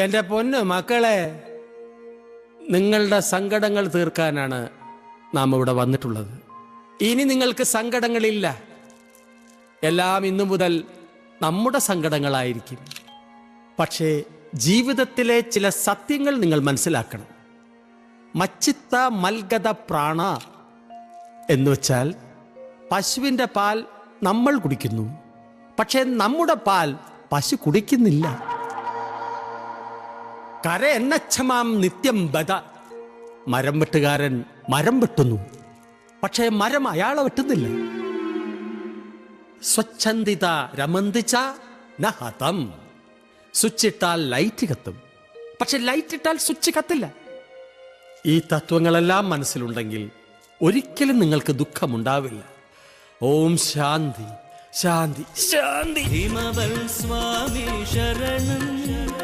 എൻ്റെ പൊന്നു മക്കളെ, നിങ്ങളുടെ സങ്കടങ്ങൾ തീർക്കാനാണ് നാം ഇവിടെ വന്നിട്ടുള്ളത്. ഇനി നിങ്ങൾക്ക് സങ്കടങ്ങളില്ല. എല്ലാം ഇന്നു മുതൽ നമ്മുടെ സങ്കടങ്ങളായിരിക്കും. പക്ഷേ ജീവിതത്തിലെ ചില സത്യങ്ങൾ നിങ്ങൾ മനസ്സിലാക്കണം. മച്ചിത്ത മൽഗത പ്രാണ എന്ന് വെച്ചാൽ പശുവിൻ്റെ പാൽ നമ്മൾ കുടിക്കുന്നു, പക്ഷേ നമ്മുടെ പാൽ പശു കുടിക്കുന്നില്ല. കര എന്നച്ഛമാം നിത്യം ബദ, മരം വെട്ടുകാരൻ മരം വെട്ടുന്നു, പക്ഷേ മരം അയാളെ വെട്ടുന്നില്ല. സ്വച്ഛന്ദിത രമന്തിച്ച നഹതം, സ്വിച്ച് ഇട്ടാൽ ലൈറ്റ് കത്തും, പക്ഷെ ലൈറ്റ് ഇട്ടാൽ സ്വിച്ച് കത്തില്ല. ഈ തത്വങ്ങളെല്ലാം മനസ്സിലുണ്ടെങ്കിൽ ഒരിക്കലും നിങ്ങൾക്ക് ദുഃഖമുണ്ടാവില്ല. ഓം ശാന്തി ശാന്തി ശാന്തി. ഹിമവൽ സ്വാമി ശരണം.